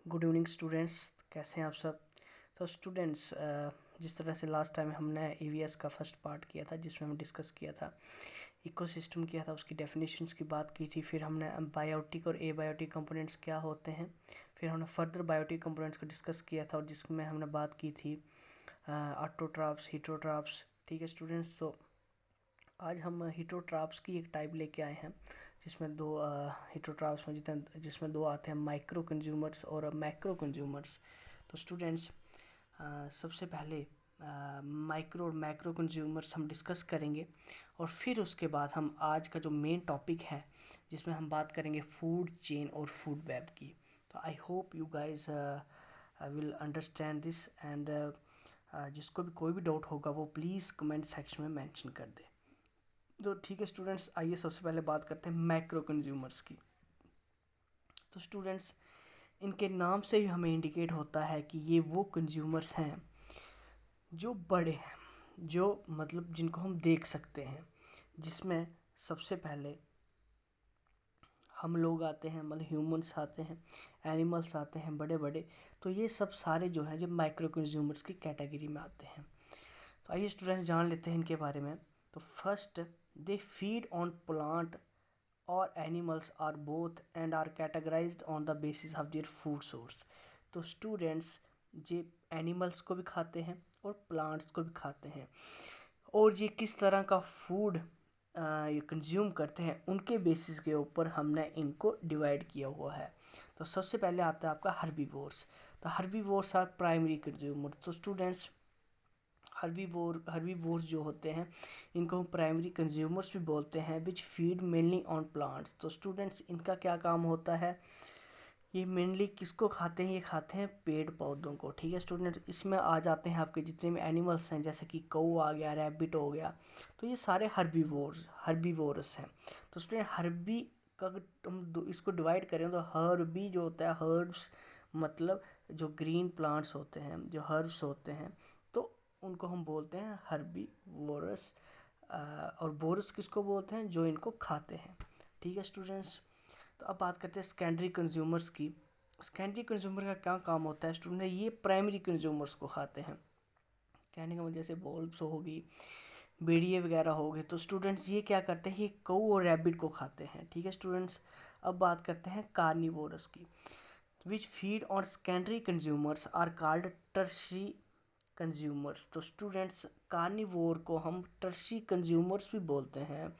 Good evening students, कैसे हैं आप सब। तो स्टूडेंट्स, जिस तरह से लास्ट टाइम हमने एवीएस का फर्स्ट पार्ट किया था जिसमें हम डिस्कस किया था इकोसिस्टम किया था, उसकी डेफिनेशंस की बात की थी। फिर हमने बायोटिक और एबायोटिक कंपोनेंट्स क्या होते हैं, फिर हमने फर्दर बायोटिक कंपोनेंट्स को डिस्कस किया था और जिसमें हमने बात की थी ऑटोट्रॉफ्स, हीटरोट्रॉफ्स। ठीक है स्टूडेंट्स, तो आज हम हीटरोट्रॉफ्स की एक टाइप लेके आए हैं जिसमें दो हीटरोट्रॉफ्स में जिसमें दो आते हैं, माइक्रो कंज्यूमर्स और मैक्रो कंज्यूमर्स। तो स्टूडेंट्स, सबसे पहले माइक्रो और मैक्रो कंज्यूमर्स हम डिस्कस करेंगे और फिर उसके बाद हम आज का जो मेन टॉपिक है जिसमें हम बात करेंगे फूड चेन और फूड वेब की। तो I hope you guys will understand this and जिसको भी कोई भी डाउट होगा वो प्लीज़ कमेंट सेक्शन में मेंशन कर दे। तो ठीक है स्टूडेंट्स, आइए सबसे पहले बात करते हैं मैक्रो कंज्यूमर्स की। तो स्टूडेंट्स, इनके नाम से ही हमें इंडिकेट होता है कि ये वो कंज्यूमर्स हैं जो बड़े हैं, जो मतलब जिनको हम देख सकते हैं, जिसमें सबसे पहले हम लोग आते हैं, मतलब ह्यूमंस आते हैं, एनिमल्स आते हैं बड़े बड़े। तो ये सब सारे जो हैं जो माइक्रो कंज्यूमर्स की कैटेगरी में आते हैं। तो आइए स्टूडेंट्स जान लेते हैं इनके बारे में। तो first, they feed on plant और animals are both and are categorized on the basis of their food source. तो स्टूडेंट्स, ये एनिमल्स को भी खाते हैं और प्लांट्स को भी खाते हैं, और ये किस तरह का फूड ये कंज्यूम करते हैं उनके बेसिस के ऊपर हमने इनको डिवाइड किया हुआ है। तो सबसे पहले आता है आपका हर्बीवोर्स। तो हर्बीवोर्स आर प्राइमरी कंज्यूमर। तो स्टूडेंट्स, हर्बीवोर्स जो होते हैं इनको हम प्राइमरी कंज्यूमर्स भी बोलते हैं, which feed mainly on plants. तो स्टूडेंट्स, इनका क्या काम होता है, ये मेनली किसको खाते हैं, ये खाते हैं पेड़ पौधों को। ठीक है स्टूडेंट्स, इसमें आ जाते हैं आपके जितने भी एनिमल्स हैं, जैसे कि कौ आ गया, रैबिट हो गया, तो ये सारे हर्बीवोरस हैं। तो स्टूडेंट, हर्बी का अगर हम इसको डिवाइड करें तो हर्बी जो होता है, हर्ब्स मतलब जो ग्रीन प्लांट्स होते हैं, जो हर्ब्स होते हैं, तो उनको हम बोलते हैं हर्बीवोरस। और बोरस किसको बोलते हैं, जो इनको खाते हैं। ठीक है स्टूडेंट्स, तो अब बात करते हैं सेकेंडरी कंज्यूमर्स की। सेकेंडरी कंज्यूमर का क्या काम होता है स्टूडेंट, ये प्राइमरी कंज्यूमर्स को खाते हैं। कहने का मतलब जैसे बल्ब्स होगी, बेड़िए वगैरह हो गए, तो स्टूडेंट्स ये क्या करते हैं, ये कौ और रैबिट को खाते हैं। ठीक है स्टूडेंट्स, अब बात करते हैं कार्निवोरस की, which feed on secondary consumers are called tertiary consumers. तो स्टूडेंट्स, कार्निवोर को हम टर्शी कंज्यूमर्स भी बोलते हैं,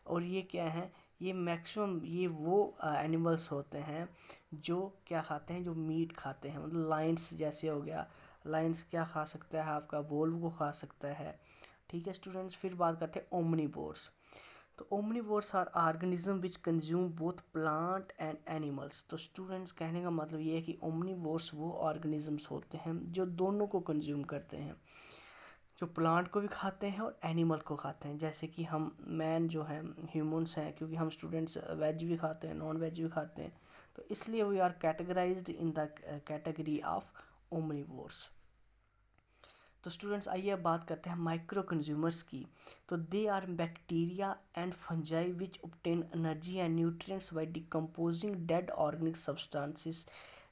और ये क्या है, ये मैक्सिमम ये वो एनिमल्स होते हैं जो क्या खाते हैं, जो मीट खाते हैं। मतलब लाइन्स जैसे हो गया, लाइन्स क्या खा सकता है, आपका वोल्व को खा सकता है। ठीक है स्टूडेंट्स, फिर बात करते हैं ओमनीवोर्स। तो omnivores are organism which consume both plant and animals. तो स्टूडेंट्स, कहने का मतलब ये है कि ओमनीवोर्स वो ऑर्गेनिजम्स होते हैं जो दोनों को कंज्यूम करते हैं, जो प्लांट को भी खाते हैं और एनिमल को खाते हैं। जैसे कि हम मैन जो है, ह्यूमंस हैं, क्योंकि हम स्टूडेंट्स वेज भी खाते हैं, नॉन वेज भी खाते हैं, तो इसलिए we are categorized in the category of omnivores. तो स्टूडेंट्स, आइए अब बात करते हैं माइक्रो कंज्यूमर्स की। तो they are bacteria and fungi which obtain energy and nutrients by decomposing dead organic substances,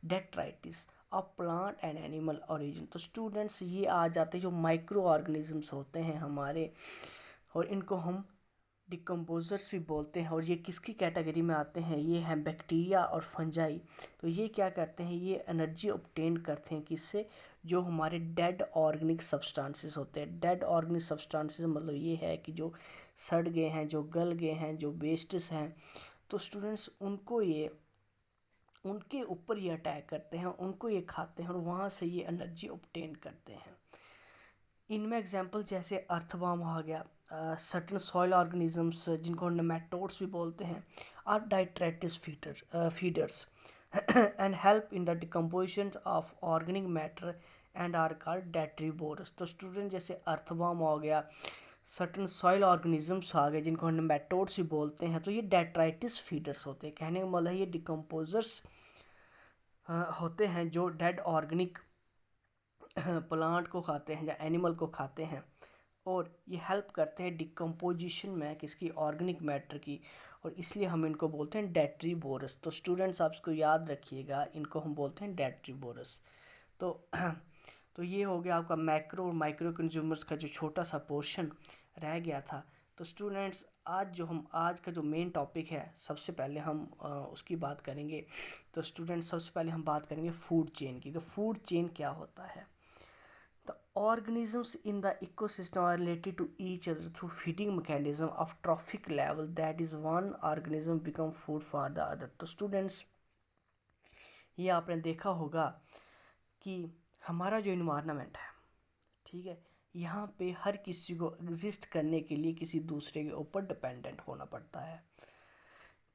detritus of plant and animal origin. तो students, ये आ जाते हैं जो माइक्रो ऑर्गेनिजम्स होते हैं हमारे, और इनको हम डिकम्पोजर्स भी बोलते हैं, और ये किसकी कैटेगरी में आते हैं, ये हैं बैक्टीरिया और फंजाई। तो ये क्या करते हैं, ये एनर्जी ऑब्टेन करते हैं किससे, जो हमारे डेड ऑर्गेनिक सब्सटेंसेस होते हैं। डेड ऑर्गेनिक सब्सटेंसेस मतलब ये है कि जो सड़ गए हैं, जो गल गए हैं, जो वेस्ट्स हैं, तो स्टूडेंट्स उनको ये उनके ऊपर ये अटैक करते हैं, उनको ये खाते हैं और वहाँ से ये एनर्जी ऑब्टेन करते हैं। इनमें एग्जांपल जैसे अर्थवर्म आ गया, सर्टेन सॉइल ऑर्गेनिजम्स जिनको नेमेटोड्स भी बोलते हैं, are detritus feeders and help in the decomposition of organic matter and are called detritivores. तो स्टूडेंट, जैसे अर्थवर्म हो गया, सर्टेन सॉइल ऑर्गेनिजम्स आ गए जिनको नेमेटोड्स भी बोलते हैं, तो ये डेट्राइटिस फीडर्स होते हैं। कहने का मतलब है ये डिकम्पोजर्स होते हैं जो डेड ऑर्गेनिक प्लांट को खाते हैं या एनिमल को खाते हैं, और ये हेल्प करते हैं डिकम्पोजिशन में किसकी, ऑर्गेनिक मैटर की, और इसलिए हम इनको बोलते हैं डेट्रीवोरस। तो स्टूडेंट्स आप इसको याद रखिएगा, इनको हम बोलते हैं डेट्रीवोरस। तो तो ये हो गया आपका मैक्रो और माइक्रो कंज्यूमर्स का जो छोटा सा पोर्शन रह गया था। तो स्टूडेंट्स आज का जो मेन टॉपिक है, सबसे पहले हम उसकी बात करेंगे। तो स्टूडेंट्स सबसे पहले हम बात करेंगे फूड चेन की। तो फूड चेन क्या होता है? The organisms in the ecosystem are related to each other through feeding mechanism of trophic level, that is one organism become food for the other। तो स्टूडेंट्स ये आपने देखा होगा कि हमारा जो इन्वायरमेंट है, ठीक है, यहाँ पे हर किसी को एग्जिस्ट करने के लिए किसी दूसरे के ऊपर डिपेंडेंट होना पड़ता है।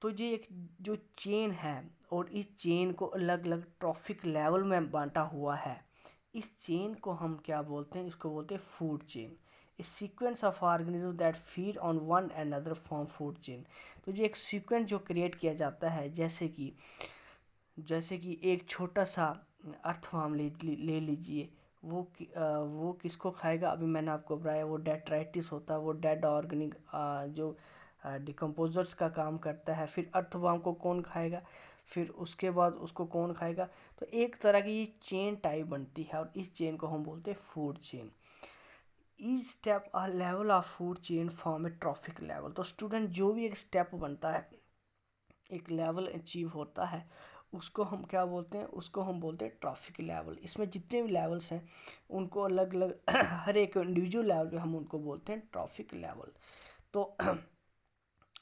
तो ये एक जो चेन है, और इस चेन को अलग अलग ट्रॉफिक लेवल में बांटा हुआ है। इस चेन को हम क्या बोलते हैं? इसको बोलते हैं फूड चेन। इस sequence of organism that feed on one and other form food chain. तो ये एक सीक्वेंस जो क्रिएट किया जाता है, जैसे कि एक छोटा सा अर्थवर्म ले लीजिए। वो किसको खाएगा? अभी मैंने आपको बताया, वो डेट्राइटिस होता है, वो डेड ऑर्गेनिक जो डिकम्पोजर्स का काम करता है। फिर अर्थवर्म को कौन खाएगा? फिर उसके बाद उसको कौन खाएगा? तो एक तरह की ये चेन टाइप बनती है, और इस चेन को हम बोलते हैं food chain. Each step a level of food chain form A traffic level. तो स्टूडेंट जो भी एक स्टेप बनता है, एक लेवल अचीव होता है, उसको हम क्या बोलते हैं? उसको हम बोलते हैं ट्रॉफिक लेवल। इसमें जितने भी लेवल्स हैं उनको अलग अलग हर एक इंडिविजुअल लेवल पे हम उनको बोलते हैं ट्रॉफिक लेवल। तो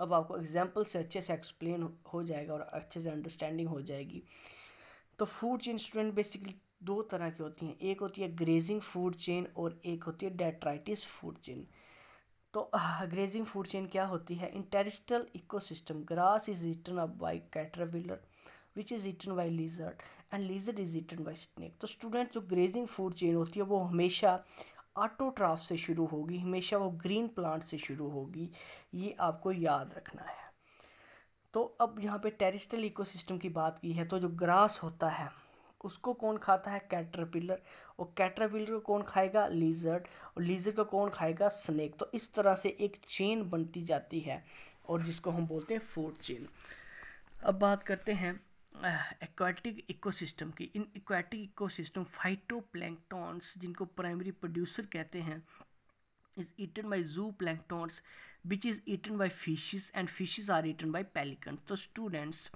अब आपको एग्जाम्पल से अच्छे से एक्सप्लेन हो जाएगा और अच्छे से अंडरस्टैंडिंग हो जाएगी। तो फूड चेन स्टूडेंट बेसिकली दो तरह की होती हैं। एक होती है ग्रेजिंग फूड चेन और एक होती है डेट्राइटिस फूड चेन। तो ग्रेजिंग फूड चेन क्या होती है? In terrestrial ecosystem grass is eaten up by caterpillar which is eaten by lizard and lizard is eaten by snake. तो स्टूडेंट जो ग्रेजिंग फूड चेन होती है वो हमेशा ऑटोट्रॉफ से शुरू होगी, हमेशा वो ग्रीन प्लांट से शुरू होगी, ये आपको याद रखना है। तो अब यहाँ पे टेरेस्ट्रियल इकोसिस्टम की बात की है, तो जो ग्रास होता है उसको कौन खाता है? कैटरपिलर। और कैटरपिलर को कौन खाएगा? लिजर्ड। और लिजर्ड को कौन खाएगा? स्नेक। तो इस तरह से एक चेन बनती जाती है, और जिसको हम बोलते हैं फूड चेन। अब बात करते हैं एक्वाटिक इकोसिस्टम की। इन एक्वाटिक इकोसिस्टम फाइटोप्लैंक्टन्स, जिनको प्राइमरी प्रोड्यूसर कहते हैं, is eaten by zooplanktons which is eaten by fishes and fishes are eaten by pelicans। तो स्टूडेंट्स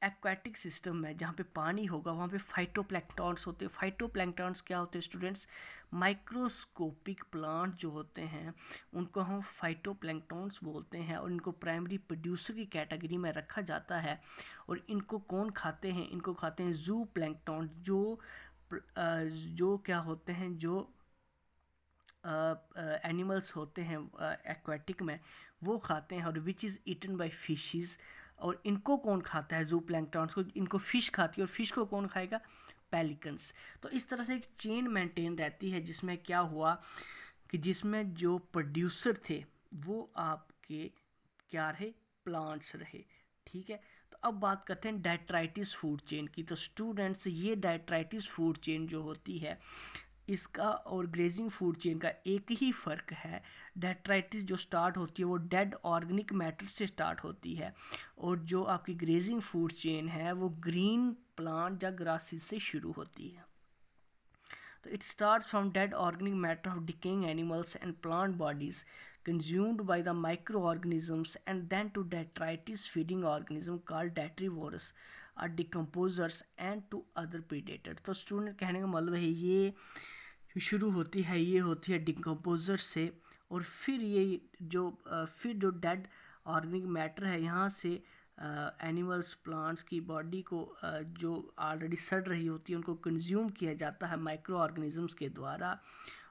एक्वाटिक सिस्टम में जहाँ पे पानी होगा वहाँ पे फाइटोप्लैंक्टन्स होते हैं। फाइटोप्लैंक्टन्स क्या होते हैं स्टूडेंट्स? माइक्रोस्कोपिक प्लांट जो होते हैं उनको हम फाइटोप्लैंक्टन्स बोलते हैं, और इनको प्राइमरी प्रोड्यूसर की कैटेगरी में रखा जाता है। और इनको कौन खाते हैं? इनको खाते हैं जू प्लैंक्टन, जो क्या होते हैं, जो एनिमल्स होते हैं एक्वाटिक में, वो खाते हैं। और which is eaten by fishes. और इनको कौन खाता है? जू प्लैंक्टन्स को। इनको फिश खाती है, और फिश को कौन खाएगा? पेलिकन्स। तो इस तरह से एक चेन मेंटेन रहती है, जिसमें क्या हुआ कि जिसमें जो प्रोड्यूसर थे वो आपके क्या रहे? प्लांट्स रहे। ठीक है। तो अब बात करते हैं डेट्राइटिस फूड चेन की। तो स्टूडेंट्स ये डेट्राइटिस फूड चेन जो होती है, इसका और ग्रेजिंग फूड चेन का एक ही फ़र्क है। डेट्राइटिस जो स्टार्ट होती है वो डेड ऑर्गेनिक मैटर से स्टार्ट होती है, और जो आपकी ग्रेजिंग फूड चेन है वो ग्रीन प्लांट या ग्रासेस से शुरू होती है। तो it starts from dead organic matter of decaying animals and plant bodies consumed by the microorganisms and then to detritus feeding organism called detrivorous are decomposers and to other predators। तो student कहने का मतलब है ये शुरू होती है, ये होती है डिकम्पोजर से, और फिर जो डेड ऑर्गेनिक मैटर है यहाँ से एनिमल्स प्लांट्स की बॉडी को जो ऑलरेडी सड़ रही होती है उनको कंज्यूम किया जाता है माइक्रो ऑर्गेनिजम्स के द्वारा,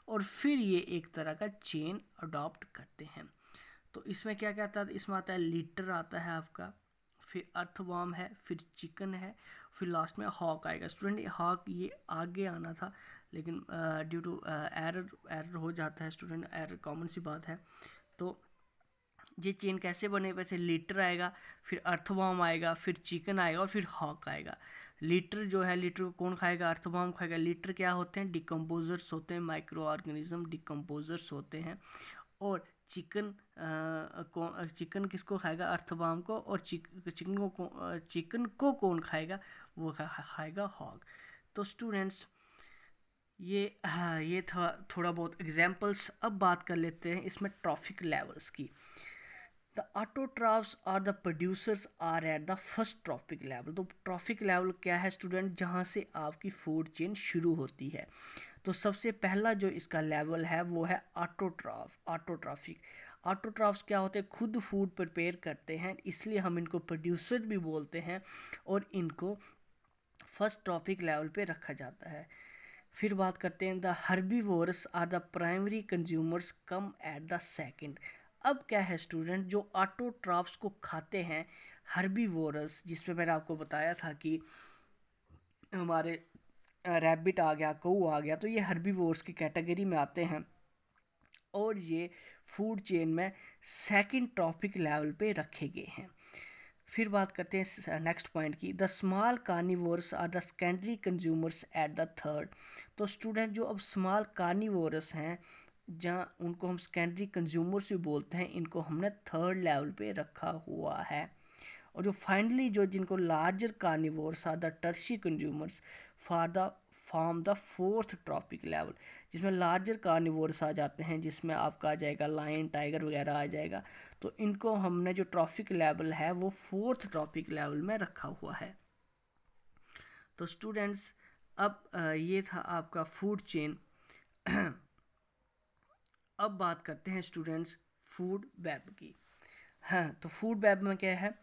और फिर ये एक तरह का चेन अडॉप्ट करते हैं। तो इसमें क्या क्या आता है? इसमें आता है लीटर आता है आपका, फिर अर्थवर्म है, फिर चिकन है, फिर लास्ट में हॉक आएगा। स्टूडेंट हॉक ये आगे आना था, लेकिन ड्यू टू एरर हो जाता है स्टूडेंट, एरर कॉमन सी बात है। तो ये चेन कैसे बने? वैसे लीटर आएगा, फिर अर्थवर्म आएगा, फिर चिकन आएगा, और फिर हॉक आएगा। लीटर जो है, लीटर को कौन खाएगा? अर्थवर्म खाएगा। लीटर क्या होते हैं? डिकम्पोजर्स होते हैं, माइक्रो ऑर्गेनिज्म डिकम्पोजर्स होते हैं। और चिकन किसको खाएगा, अर्थवर्म को, और चिकन को कौन खाएगा, वो खाएगा हॉग। तो स्टूडेंट्स ये था थोड़ा बहुत एग्जाम्पल्स। अब बात कर लेते हैं इसमें ट्रॉफिक लेवल्स की। The autotrophs are the producers are at the first trophic level. तो ट्रॉफिक लेवल क्या है स्टूडेंट, जहाँ से आपकी फूड चेन शुरू होती है। तो सबसे पहला जो इसका लेवल है वो है ऑटोट्रॉफिक। ऑटोट्रॉफ्स क्या होते हैं, खुद फूड प्रिपेयर करते हैं, इसलिए हम इनको प्रोड्यूसर भी बोलते हैं, और इनको फर्स्ट ट्रॉफिक लेवल पे रखा जाता है। फिर बात करते हैं the herbivorous are the primary consumers come at the second. अब क्या है स्टूडेंट, जो ऑटोट्रॉफ्स को खाते हैं हर्बीवोरस, जिसमें मैंने आपको बताया था कि हमारे रैबिट आ गया, कऊ आ गया, तो ये हर्बीवोर्स की कैटेगरी में आते हैं, और ये फूड चेन में सेकंड ट्रॉफिक लेवल पे रखे गए हैं। फिर बात करते हैं नेक्स्ट पॉइंट की, the small carnivorous are the secondary consumers at the third. तो स्टूडेंट जो अब स्मॉल कार्निवोरस हैं, जहाँ उनको हम सेकेंडरी कंज्यूमर्स भी बोलते हैं, इनको हमने थर्ड लेवल पे रखा हुआ है। और जो फाइनली जो जिनको larger carnivores are the tertiary consumers for the form the fourth trophic level, जिसमें लार्जर कार्निवोर्स आ जाते हैं, जिसमें आपका आ जाएगा लायन, टाइगर वगैरह आ जाएगा। तो इनको हमने जो ट्रॉपिक लेवल है वो फोर्थ ट्रॉपिक लेवल में रखा हुआ है। तो स्टूडेंट्स अब ये था आपका फूड चेन। अब बात करते हैं स्टूडेंट्स फूड वेब की। हाँ, तो फूड वेब में क्या है,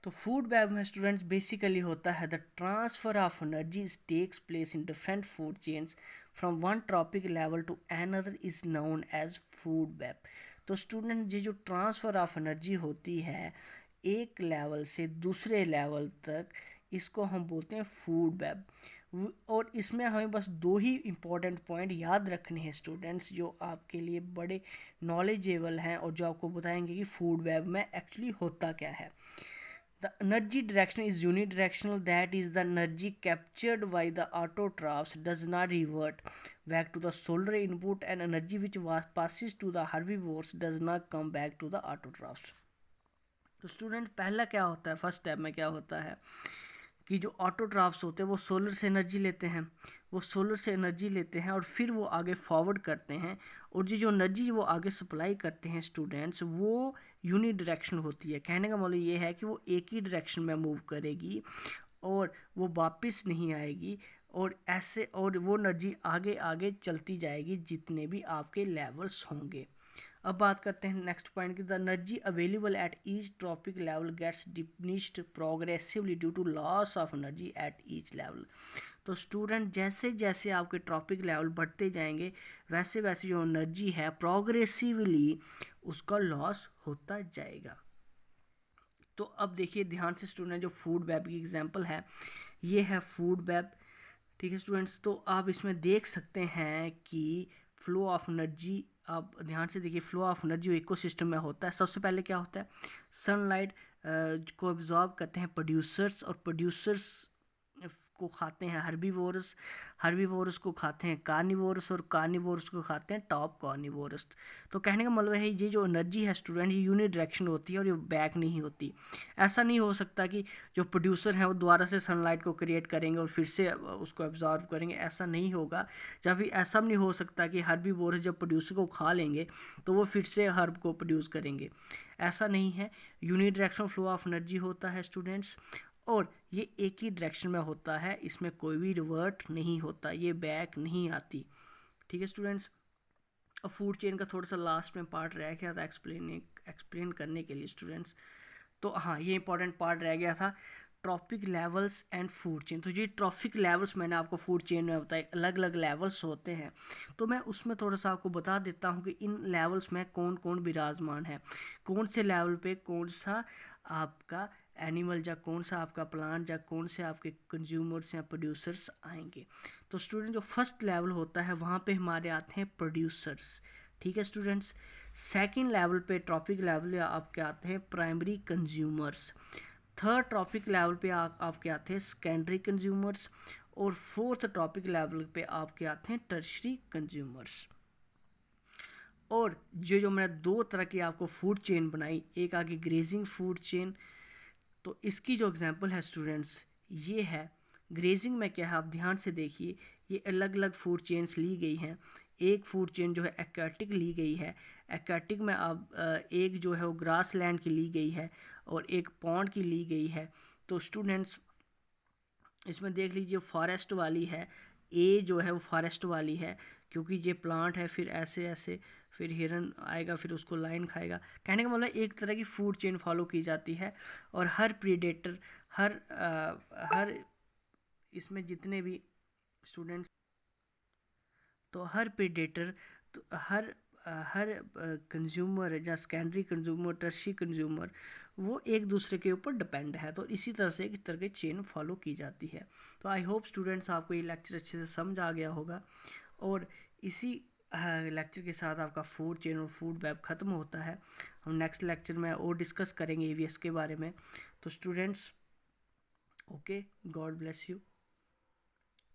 तो फूड वेब में स्टूडेंट्स बेसिकली होता है the transfer of energy takes place in different food chains from one trophic level to another is known as food web. तो स्टूडेंट ये जो ट्रांसफर ऑफ एनर्जी होती है एक लेवल से दूसरे लेवल तक, इसको हम बोलते हैं फूड वेब। और इसमें हमें बस दो ही इम्पोर्टेंट पॉइंट याद रखने हैं स्टूडेंट्स, जो आपके लिए बड़े नॉलेजेबल हैं और जो आपको बताएंगे कि फूड वेब में एक्चुअली होता क्या है। The energy direction is unidirectional, that is, the energy captured by the autotrophs does not revert back to the solar input, and energy which passes to the herbivores does not come back to the autotrophs. तो student पहला क्या होता है, first step में क्या होता है कि जो ऑटोट्राफ्स होते हैं वो सोलर से एनर्जी लेते हैं, और फिर वो आगे फॉरवर्ड करते हैं, और जो एनर्जी वो आगे सप्लाई करते हैं स्टूडेंट्स, वो यूनी डायरेक्शन होती है। कहने का मतलब ये है कि वो एक ही डायरेक्शन में मूव करेगी और वो वापस नहीं आएगी, और ऐसे और वो एनर्जी आगे आगे चलती जाएगी जितने भी आपके लेवल्स होंगे। अब बात करते हैं नेक्स्ट पॉइंट की, the energy available at each trophic level gets diminished progressively due to loss of energy at each level. तो स्टूडेंट जैसे जैसे आपके ट्रॉपिक लेवल बढ़ते जाएंगे वैसे वैसे जो एनर्जी है प्रोग्रेसिवली उसका लॉस होता जाएगा। तो अब देखिए ध्यान से स्टूडेंट, जो फूड वेब की एग्जांपल है ये है फूड वेब, ठीक है स्टूडेंट्स। तो आप इसमें देख सकते हैं कि फ्लो ऑफ एनर्जी, आप ध्यान से देखिए, फ्लो ऑफ एनर्जी इकोसिस्टम में होता है। सबसे पहले क्या होता है, सनलाइट को एब्जॉर्ब करते हैं प्रोड्यूसर्स, और प्रोड्यूसर्स को खाते हैं हर्बीवोरस को खाते हैं कार्निवोरस, और कार्निवोरस को खाते हैं टॉप कार्निवोरस। तो कहने का मतलब है ये जो एनर्जी है स्टूडेंट, ये यूनि डायरेक्शन होती है और ये बैक नहीं होती। ऐसा नहीं हो सकता कि जो प्रोड्यूसर हैं वो दोबारा से सनलाइट को क्रिएट करेंगे और फिर से उसको एब्जॉर्ब करेंगे, ऐसा नहीं होगा। या फिर ऐसा भी नहीं हो सकता कि हर्बीवोरस जब प्रोड्यूसर को खा लेंगे तो वो फिर से हर्ब को प्रोड्यूस करेंगे, ऐसा नहीं है। Unidirection flow of energy होता है स्टूडेंट्स, और ये एक ही डायरेक्शन में होता है, इसमें कोई भी रिवर्ट नहीं होता, ये बैक नहीं आती, ठीक है स्टूडेंट्स। अब फूड चेन का थोड़ा सा लास्ट में पार्ट रह गया था एक्सप्लेन करने के लिए स्टूडेंट्स। तो हाँ, ये इंपॉर्टेंट पार्ट रह गया था, trophic levels and food chain. तो ये ट्रॉपिक लेवल्स मैंने आपको फूड चेन में बताया, अलग अलग लेवल्स होते हैं। तो मैं उसमें थोड़ा सा आपको बता देता हूँ कि इन लेवल्स में कौन कौन विराजमान है, कौन से लेवल पे कौन सा आपका एनिमल या कौन सा आपका प्लांट या कौन से आपके कंज्यूमर्स या प्रोड्यूसर्स आएंगे। तो स्टूडेंट जो फर्स्ट लेवल होता है वहाँ पे हमारे आते हैं प्रोड्यूसर्स, ठीक है स्टूडेंट्स। सेकंड लेवल पे ट्रॉपिक लेवल आपके आते हैं primary consumers, third trophic level पे आपके आते हैं सेकेंडरी कंज्यूमर्स, और फोर्थ ट्रॉपिक लेवल पे आपके आते हैं टर्शरी कंज्यूमर्स। और जो मैंने दो तरह की आपको फूड चेन बनाई, एक आगे ग्रेजिंग फूड चेन, तो इसकी जो एग्जांपल है स्टूडेंट्स ये है। ग्रेजिंग में क्या है आप ध्यान से देखिए, ये अलग अलग फूड चेन्स ली गई हैं। एक फूड चेन जो है एक्वाटिक ली गई है। एक्वाटिक में आप एक जो है वो ग्रास लैंड की ली गई है और एक पॉन्ड की ली गई है। तो स्टूडेंट्स इसमें देख लीजिए फॉरेस्ट वाली है, ए जो है वो फॉरेस्ट वाली है, क्योंकि ये प्लांट है, फिर ऐसे ऐसे फिर हिरन आएगा, फिर उसको लाइन खाएगा। कहने का मतलब एक तरह की फूड चेन फॉलो की जाती है। और हर प्रीडेटर, हर इसमें जितने भी स्टूडेंट्स, तो हर प्रीडेटर, तो हर कंज्यूमर या सेकेंडरी कंज्यूमर, टर्शी कंज्यूमर, वो एक दूसरे के ऊपर डिपेंड है। तो इसी तरह से एक तरह की चेन फॉलो की जाती है। तो आई होप स्टूडेंट्स आपको ये लेक्चर अच्छे से समझ आ गया होगा। और इसी लेक्चर के साथ आपका फूड चेन और फूड वेब ख़त्म होता है। हम नेक्स्ट लेक्चर में और डिस्कस करेंगे ईवीएस के बारे में। तो students, okay, God bless you.